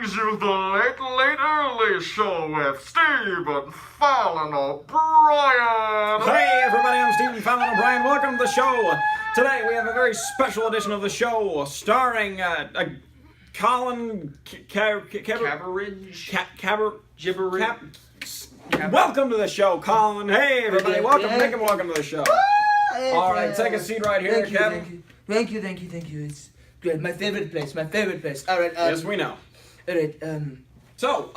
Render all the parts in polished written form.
brings you the Late Early Show with Stephen Fallon O'Brien. Hey everybody, I'm Stephen Fallon O'Brien. Welcome to the show. Today we have a very special edition of the show starring Colin Welcome to the show, Colin. Hey everybody, welcome to the show. All right, take a seat right here, Kevin. Thank you. It's good. My favorite place. All right. Yes, we know. All right. So,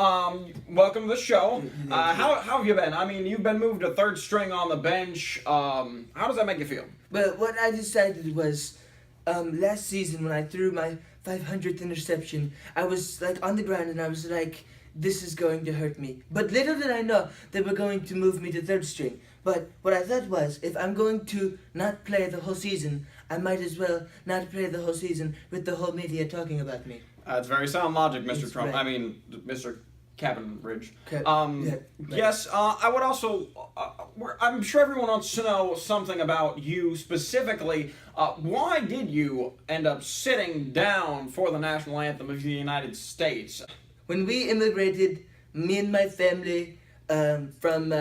welcome to the show. How have you been? I mean, you've been moved to third string on the bench. How does that make you feel? Well, what I decided was, last season when I threw my 500th interception, I was like on the ground and I was like, this is going to hurt me. But little did I know they were going to move me to third string. But what I thought was, if I'm going to not play the whole season, I might as well not play the whole season with the whole media talking about me. That's very sound logic, Mr. That's Trump. right. I mean, Mr. Cabinridge. Right. Yes, I would also, I'm sure everyone wants to know something about you specifically. Why did you end up sitting down for the national anthem of the United States? When we immigrated, me and my family, from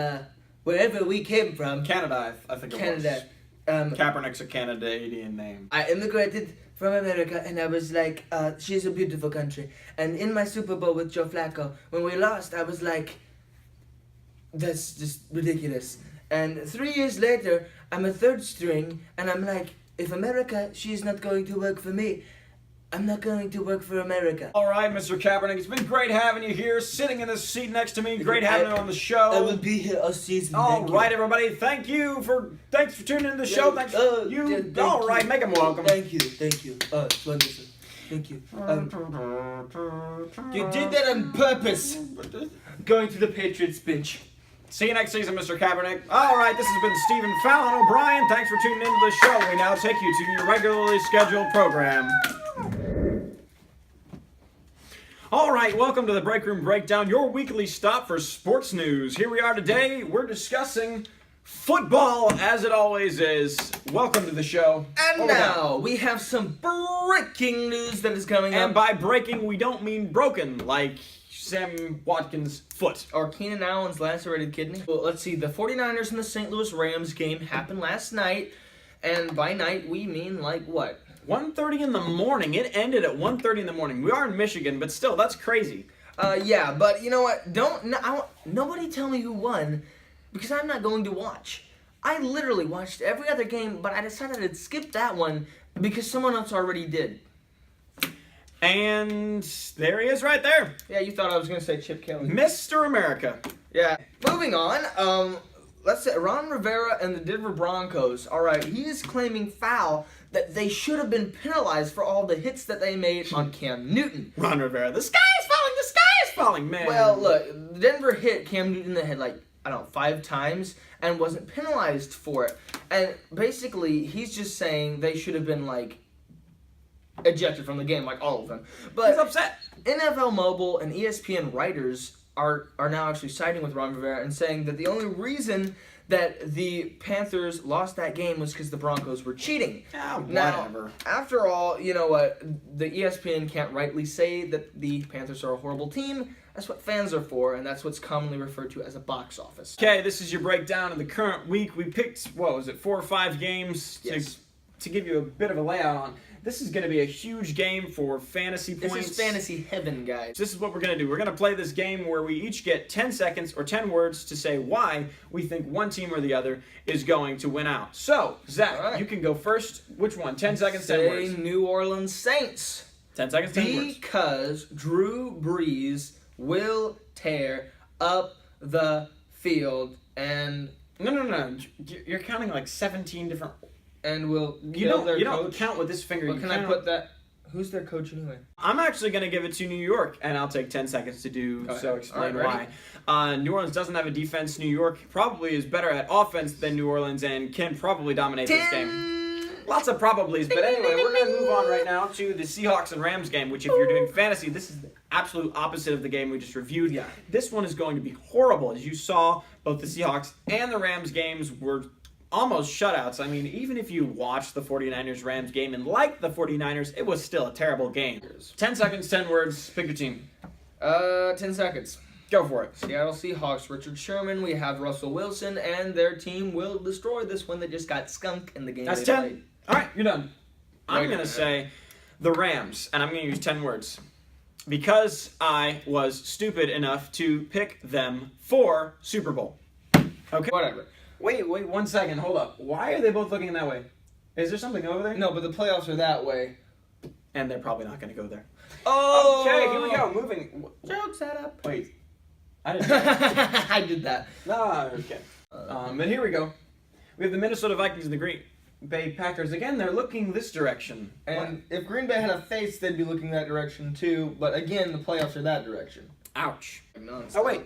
wherever we came from. Canada, I think it was. Canada. Kaepernick's a Canadian name. I immigrated from America and I was like, she's a beautiful country. And in my Super Bowl with Joe Flacco, when we lost, I was like, that's just ridiculous. And 3 years later, I'm a third string and I'm like, if America, she's not going to work for me, I'm not going to work for America. All right, Mr. Kaepernick, it's been great having you here, sitting in this seat next to me. Great having you on the show. I will be here all season. All right, everybody. Thanks for tuning in to the show. Thanks for you. All right, make them welcome. Thank you. Oh, it's wonderful. Thank you. You did that on purpose. Going to the Patriots bench. See you next season, Mr. Kaepernick. All right, this has been Stephen Fallon O'Brien. Thanks for tuning into the show. We now take you to your regularly scheduled program. All right, welcome to the Breakroom Breakdown, your weekly stop for sports news. Here we are today. We're discussing football, as it always is. Welcome to the show. And now, we have some breaking news that is coming up. And by breaking, we don't mean broken, like Sam Watkins' foot. Or Keenan Allen's lacerated kidney. Well, let's see. The 49ers and the St. Louis Rams game happened last night. And by night, we mean like what? 1:30 in the morning. It ended at 1:30 in the morning. We are in Michigan, but still, that's crazy. Yeah, but you know what? Nobody tell me who won, because I'm not going to watch. I literally watched every other game, but I decided I'd skip that one because someone else already did. And there he is right there. Yeah, you thought I was going to say Chip Kelly. Mr. America. Yeah. Moving on, let's say Ron Rivera and the Denver Broncos. All right, he is claiming foul that they should have been penalized for all the hits that they made on Cam Newton. Ron Rivera, the sky is falling, man. Well, look, Denver hit Cam Newton in the head like, 5 times and wasn't penalized for it. And basically, he's just saying they should have been, ejected from the game, like all of them. But he's upset. NFL Mobile and ESPN writers are now actually siding with Ron Rivera and saying that the only reason that the Panthers lost that game was because the Broncos were cheating. Whatever. Now, after all, you know what? The ESPN can't rightly say that the Panthers are a horrible team. That's what fans are for, and that's what's commonly referred to as a box office. Okay, this is your breakdown of the current week. We picked, 4 or 5 games to give you a bit of a layout on. This is going to be a huge game for fantasy points. This is fantasy heaven, guys. This is what we're going to do. We're going to play this game where we each get 10 seconds or 10 words to say why we think one team or the other is going to win out. So, Zach, you can go first. Which one? 10 seconds, 10 words. New Orleans Saints. 10 seconds, 10 words. Because Drew Brees will tear up the field and... No. You're counting like 17 different... And will you don't count with this finger. Well, can I put that? Who's their coach anyway? I'm actually going to give it to New York, and I'll take 10 seconds to do so. Explain why. New Orleans doesn't have a defense. New York probably is better at offense than New Orleans and can probably dominate this game. Lots of probablys, but anyway, we're going to move on right now to the Seahawks and Rams game, which if you're doing fantasy, this is the absolute opposite of the game we just reviewed. Yeah. This one is going to be horrible. As you saw, both the Seahawks and the Rams games were almost shutouts. I mean, even if you watched the 49ers-Rams game and liked the 49ers, it was still a terrible game. 10 seconds, 10 words. Pick your team. 10 seconds. Go for it. Seattle Seahawks, Richard Sherman. We have Russell Wilson, and their team will destroy this one. They just got skunked in the game. That's they 10. played. All right, you're done. I'm Wait a going to minute. say the Rams, and I'm going to use 10 words. Because I was stupid enough to pick them for Super Bowl. Okay. Whatever. Wait, 1 second. Hold up. Why are they both looking that way? Is there something over there? No, but the playoffs are that way. And they're probably not going to go there. Oh! Okay, here we go. Moving. Joke set up. Wait. I didn't know. I did that. No, okay. But here we go. We have the Minnesota Vikings and the Green Bay Packers. Again, they're looking this direction. And if Green Bay had a face, they'd be looking that direction too. But again, the playoffs are that direction. Ouch. Nonstop. Oh, wait.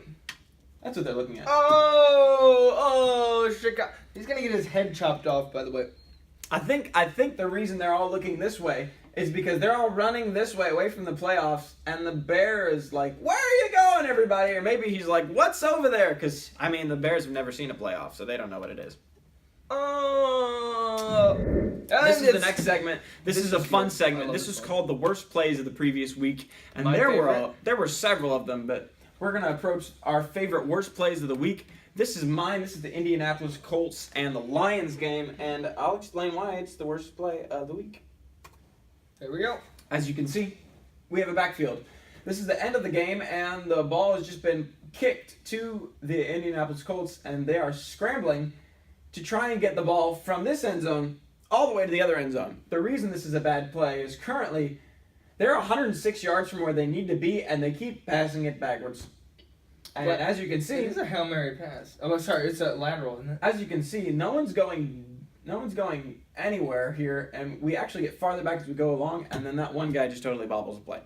That's what they're looking at. Oh, Chicago. He's going to get his head chopped off, by the way. I think the reason they're all looking this way is because they're all running this way away from the playoffs, and the bear is like, "Where are you going, everybody?" Or maybe he's like, "What's over there?" Because I mean, the Bears have never seen a playoff, so they don't know what it is. This is the next segment. This is a fun segment. This is called the worst plays of the previous week, and there were several of them, but we're gonna approach our favorite worst plays of the week. This is mine. This is the Indianapolis Colts and the Lions game, and I'll explain why it's the worst play of the week. There we go. As you can see, we have a backfield. This is the end of the game, and the ball has just been kicked to the Indianapolis Colts, and they are scrambling to try and get the ball from this end zone all the way to the other end zone. The reason this is a bad play is currently they're 106 yards from where they need to be, and they keep passing it backwards. And But as you can see, It's a Hail Mary pass. Oh, sorry, it's a lateral, isn't it? as you can see, no one's going anywhere here, and we actually get farther back as we go along, and then that one guy just totally bobbles the play.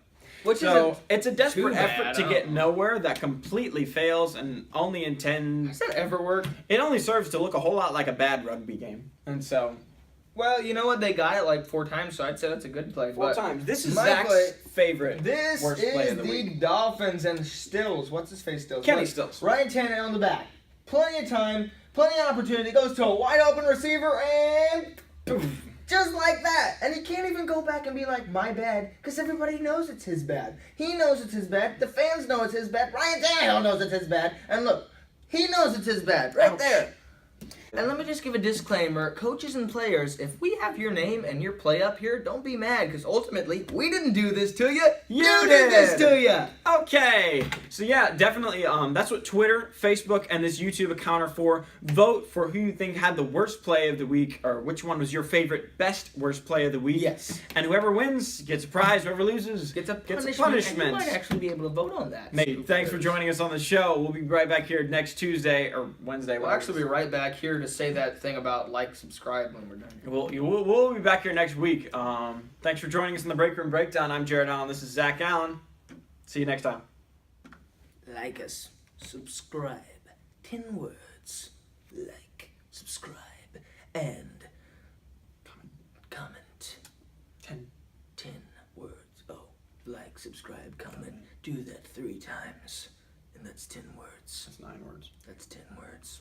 Which So is it's a desperate too bad, effort to get nowhere that completely fails and only intends. Does that ever work? It only serves to look a whole lot like a bad rugby game, and so Well, you know what? They got it like 4 times, so I'd say that's a good play. four but times. This is my Zach's play- favorite. This worst play is of the the week. Dolphins and Stills. What's his face, Stills? Kenny Wait, Stills. Ryan Tannehill on the back. Plenty of time, plenty of opportunity. Goes to a wide open receiver and poof, just like that. And he can't even go back and be like, my bad, because everybody knows it's his bad. He knows it's his bad. The fans know it's his bad. Ryan Tannehill knows it's his bad. And look, he knows it's his bad right Ouch. there. And let me just give a disclaimer. Coaches and players, if we have your name and your play up here, don't be mad, because ultimately, we didn't do this to you. You did this did. to you. Okay, so yeah, definitely. That's what Twitter, Facebook, and this YouTube account are for. Vote for who you think had the worst play of the week, or which one was your favorite, best worst play of the week. Yes. And whoever wins gets a prize. Whoever loses Gets a gets a punishment. And punishment. you might actually be able to vote on that. Mate, thanks for joining us on the show. We'll be right back here next Tuesday or Wednesday. We'll actually be right back here to say that thing about like, subscribe when we're done. We'll be back here next week. Thanks for joining us in the Breakroom Breakdown. I'm Jared Allen. This is Zach Allen. See you next time. Like us, subscribe. 10 words. Like, subscribe, and comment. 10. 10 words. Oh, like, subscribe, comment. Do that 3 times. And that's 10 words. That's 9 words. That's 10 words.